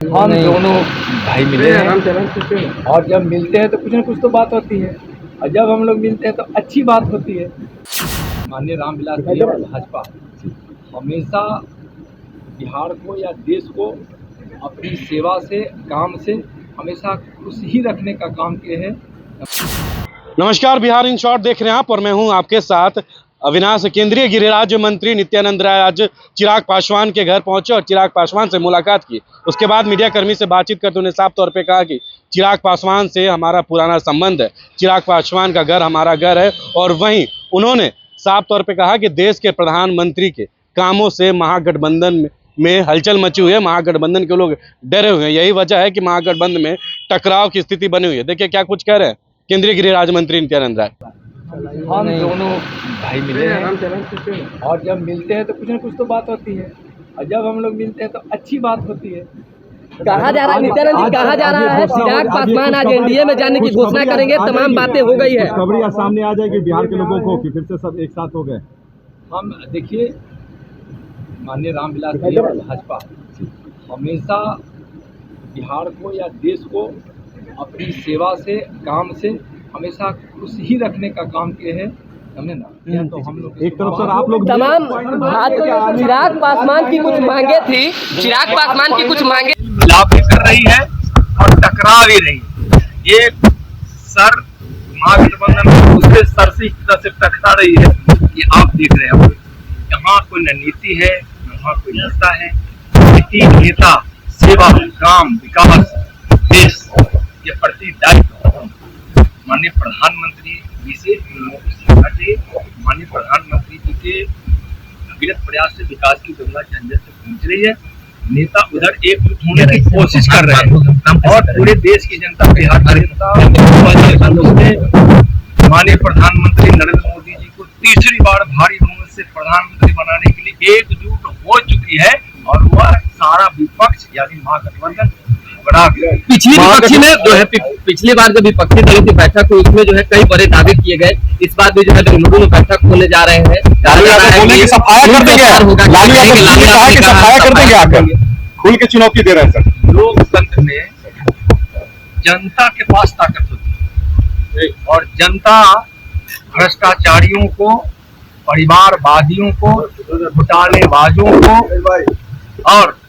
हम दोनों भाई मिले हैं और जब मिलते हैं तो कुछ न कुछ तो बात होती है और जब हम लोग मिलते हैं तो अच्छी बात होती है। माननीय रामविलास भैया और भाजपा हमेशा बिहार को या देश को अपनी सेवा से, काम से हमेशा खुश ही रखने का काम किए हैं। नमस्कार, बिहार इन शॉर्ट देख रहे हैं आप और मैं हूं आपके साथ अविनाश। केंद्रीय गृह राज्य मंत्री नित्यानंद राय आज चिराग पासवान के घर पहुंचे और चिराग पासवान से मुलाकात की। उसके बाद मीडिया कर्मी से बातचीत करते उन्हें साफ तौर पे कहा कि चिराग पासवान से हमारा पुराना संबंध है, चिराग पासवान का घर हमारा घर है। और वहीं उन्होंने साफ तौर पे कहा कि देश के प्रधानमंत्री के कामों से महागठबंधन में हलचल मची हुई है, महागठबंधन के लोग डरे हुए हैं। यही वजह है कि महागठबंधन में टकराव की स्थिति बनी हुई है। देखिए क्या कुछ कह रहे हैं केंद्रीय गृह राज्य मंत्री नित्यानंद राय। हम दोनों भाई मिले हैं और जब मिलते हैं तो कुछ न कुछ तो बात होती है और जब हम लोग मिलते हैं तो अच्छी बात होती है। कहा जा रहा है नित्यानंद जी, कहा जा रहा है चिराग पासवान आज एनडीए में जाने की घोषणा करेंगे, तमाम बातें हो गई है। खबरें सामने आ जाएगी बिहार के लोगों को कि फिर से सब एक साथ हो गए। हम देखिए, माननीय रामविलास भैया और भाजपा हमेशा बिहार को या देश को अपनी सेवा से, काम से हमेशा खुश ही रखने का काम किए हैं। हमने ना तो हम लोग एक तरफ सर आप लोग तमाम चिराग पासवान की कुछ मांगे थी, चिराग पासवान की कुछ मांगे लाभ भी कर रही है और टकरा भी रही है। ये सर महागठबंधन में दूसरे सर से इस तरह से टकरा रही है कि आप देख रहे हैं यहाँ कोई न नीति है, यहाँ कोई नेता है। नीति, नेता, सेवा, काम, विकास, देश के प्रति दायित्व माननीय प्रधानमंत्री जी से माननीय प्रधानमंत्री जी के अविरत प्रयास से विकास की गंगा झंझट से पहुंच रही है। नेता उधर एकजुट होने की कोशिश कर रहे हैं और पूरे देश की जनता, बिहार की जनता माननीय प्रधानमंत्री नरेंद्र मोदी जी को तीसरी बार भारी बहुमत से प्रधानमंत्री बनाने के लिए एकजुट हो चुकी है और वह सारा विपक्ष यानी महागठबंधन पिछली विपक्षी में जो है पिछली बार जब विपक्षी दलों की बैठक हुई उसमें जो है कई बड़े दावे किए गए। इस बार भी जो है बेंगलुरु में बैठक होने जा रहे हैं। खुल के चुनौती दे रहे हैं सर। लोकतंत्र में जनता के पास ताकत होती है और जनता भ्रष्टाचारियों को, परिवारवादियों को, घोटालेबाजों को और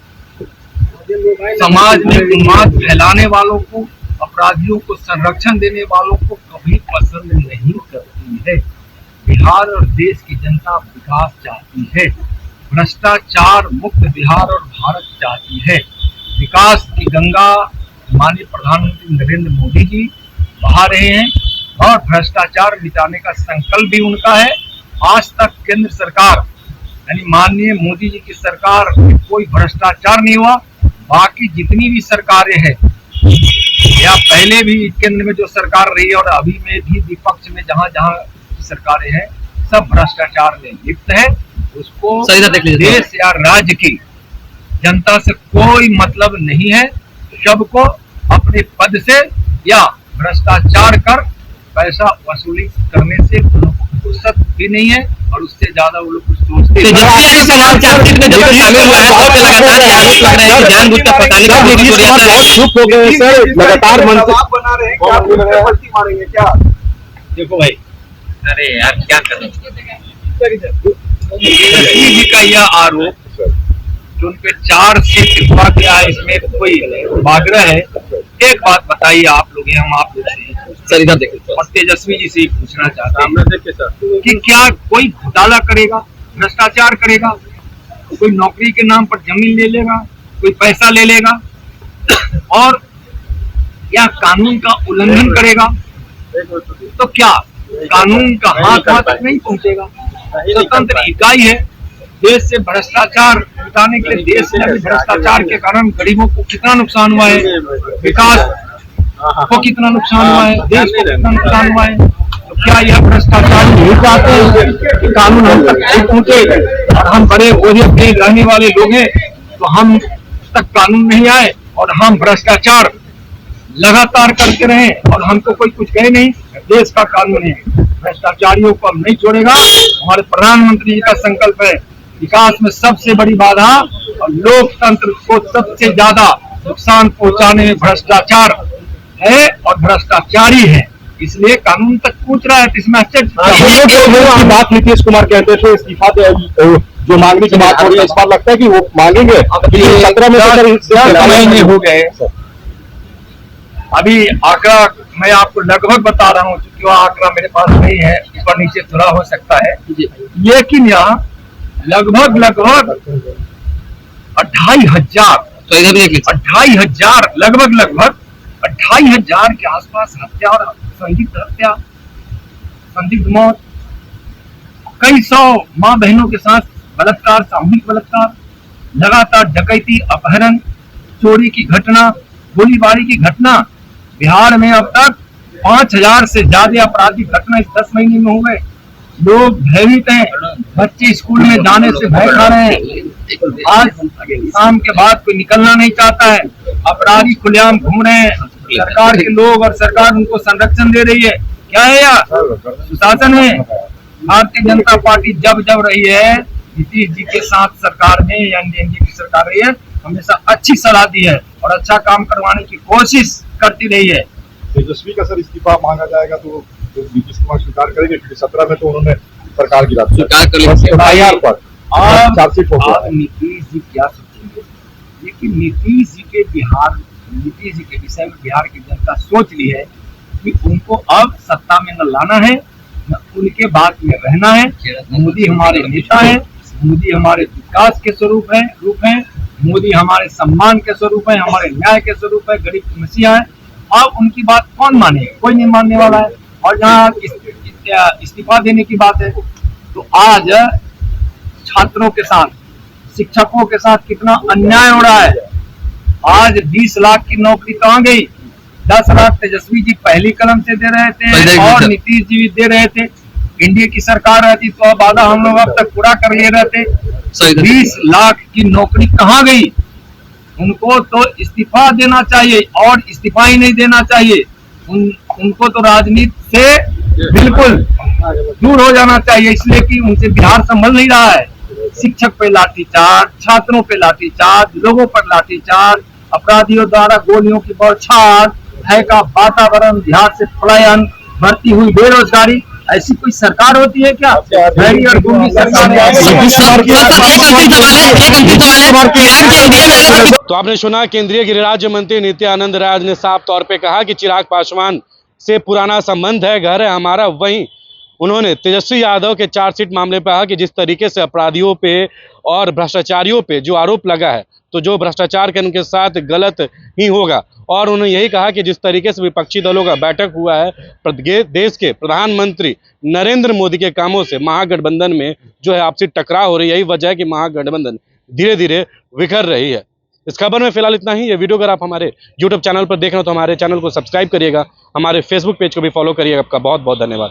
समाज में उन्माद फैलाने वालों को, अपराधियों को संरक्षण देने वालों को कभी पसंद नहीं करती है। बिहार और देश की जनता विकास चाहती है, भ्रष्टाचार मुक्त बिहार और भारत चाहती है। विकास की गंगा माननीय प्रधानमंत्री नरेंद्र मोदी जी बहा रहे हैं और भ्रष्टाचार मिटाने का संकल्प भी उनका है। आज तक केंद्र सरकार यानी माननीय मोदी जी की सरकार में कोई भ्रष्टाचार नहीं हुआ। बाकी जितनी भी सरकारें हैं या पहले भी केंद्र में जो सरकार रही है और अभी में भी विपक्ष में जहां जहां सरकारें हैं सब भ्रष्टाचार में लिप्त है। उसको देश या राज्य की जनता से कोई मतलब नहीं है। सबको अपने पद से या भ्रष्टाचार कर पैसा वसूली करने से फुर्सत भी नहीं है और उससे ज्यादा वो लोग कुछ सोचते हैं। लगातार मारेंगे क्या? देखो भाई, अरे यार क्या कर जी का यह आरोप जो उन पे 4 सीट हुआ गया है, इसमें कोई आग्रह है। एक बात बताइए आप लोग, हम आप लोग से और तेजस्वी जी से पूछना चाहते हैं कि क्या कोई घोटाला करेगा, भ्रष्टाचार करेगा, कोई नौकरी के नाम पर जमीन ले लेगा, कोई पैसा ले लेगा और या कानून का उल्लंघन करेगा तो क्या कानून का हाथ तक नहीं पहुंचेगा? स्वतंत्र इकाई है। देश से भ्रष्टाचार मिटाने के लिए देश में भ्रष्टाचार के कारण गरीबों को कितना नुकसान हुआ है, विकास को कितना नुकसान हुआ है, देश को कितना नुकसान हुआ है। तो क्या यह भ्रष्टाचार नहीं चाहते हैं कि कानून हम तक नहीं पहुंचे और हम बड़े ओझे पे रहने वाले लोग हैं तो हम तक कानून नहीं आए और हम भ्रष्टाचार लगातार करते रहे और हमको कोई कुछ कहे नहीं। देश का कानून है, भ्रष्टाचारियों को हम नहीं छोड़ेगा। हमारे प्रधानमंत्री जी का संकल्प है विकास में सबसे बड़ी बाधा और लोकतंत्र को सबसे ज्यादा नुकसान पहुंचाने में भ्रष्टाचार है और भ्रष्टाचारी है, इसलिए कानून तक पूछ रहा है। तो इसमें की बात नीतीश कुमार कहते थे इस्तीफा जो मांगने की बात हो रही है, इस बार लगता है कि वो मांगेंगे। 17 में 10 महीने हो गए, अभी आंकड़ा मैं आपको लगभग बता रहा हूँ, क्योंकि वो आंकड़ा मेरे पास नहीं है, ऊपर नीचे थोड़ा हो सकता है, लेकिन यहाँ लगभग 2,500 लगभग 2,500 के आसपास हत्या और संदिग्ध मौत, कई सौ माँ बहनों के साथ बलात्कार, सामूहिक बलात्कार, लगातार डकैती, अपहरण, चोरी की घटना, गोलीबारी की घटना। बिहार में अब तक 5,000 से ज्यादा आपराधिक घटना इस 10 महीने में हो गए। लोग भयभीत हैं, बच्चे स्कूल में जाने से भय खा रहे हैं। आज शाम के बाद कोई निकलना नहीं चाहता है, अपराधी खुलेआम घूम रहे हैं। सरकार के लोग और सरकार उनको संरक्षण दे रही है। क्या है यार, सुशासन है। भारतीय जनता पार्टी जब रही है नीतीश जी के साथ सरकार में या एनडीए की सरकार रही है, हमेशा अच्छी सलाह दी है और अच्छा काम करवाने की कोशिश करती रही है। तेजस्वी का सर इस्तीफा मांगा जाएगा तो नीतीश कुमार स्वीकार करेंगे, क्योंकि 17 में तो उन्होंने सरकार गिरा स्वीकार कर लिया पर चार्जशीट हो गया। नीतीश जी क्या सोचेंगे, लेकिन नीतीश जी के विषय में बिहार की जनता सोच ली है कि उनको अब सत्ता में न लाना है, न उनके बात में रहना है। मोदी हमारे नेता है, मोदी हमारे विकास के रूप है, मोदी हमारे सम्मान के स्वरूप है, हमारे न्याय के स्वरूप है, गरीब की मसीहा है। अब उनकी बात कौन माने, कोई नहीं मानने वाला है। और जहाँ इस्तीफा देने की बात है, तो आज छात्रों के साथ, शिक्षकों के साथ कितना अन्याय हो रहा है। आज 20 लाख की नौकरी कहाँ गई? 10 लाख तेजस्वी जी पहली कलम से दे रहे थे और नीतीश जी भी दे रहे थे। इंडिया की सरकार रहती तो अब वादा हम लोग अब तक पूरा कर लिए रहते। 20 लाख की नौकरी कहाँ गई? उनको तो इस्तीफा देना चाहिए और इस्तीफा ही नहीं देना चाहिए, उनको तो राजनीति से बिल्कुल दूर हो जाना चाहिए, इसलिए कि उनसे बिहार संभल नहीं रहा है। शिक्षक पे लाठीचार्ज, छात्रों पे लाठीचार्ज, लोगों पर लाठीचार्ज, अपराधियों द्वारा गोलियों की बौछार, भय का वातावरण, बिहार से पलायन, बढ़ती हुई बेरोजगारी। ऐसी कोई सरकार होती है क्या? भैरी और गुंडी सरकार है। तो आपने सुना केंद्रीय गृह राज्य मंत्री नित्यानंद राय ने साफ तौर पे कहा कि चिराग पासवान से पुराना संबंध है, घर है हमारा। वहीं उन्होंने तेजस्वी यादव के चार्जशीट मामले पर कहा कि जिस तरीके से अपराधियों पे और भ्रष्टाचारियों पे जो आरोप लगा है, तो जो भ्रष्टाचार के उनके साथ गलत ही होगा। और उन्होंने यही कहा कि जिस तरीके से विपक्षी दलों का बैठक हुआ है, देश के प्रधानमंत्री नरेंद्र मोदी के कामों से महागठबंधन में जो है आपसी टकराव हो रही है। यही वजह है कि महागठबंधन धीरे धीरे बिखर रही है। इस खबर में फिलहाल इतना ही। ये वीडियो अगर आप हमारे YouTube चैनल पर देख रहे हो तो हमारे चैनल को सब्सक्राइब करिएगा, हमारे Facebook पेज को भी फॉलो करिएगा। आपका बहुत बहुत धन्यवाद।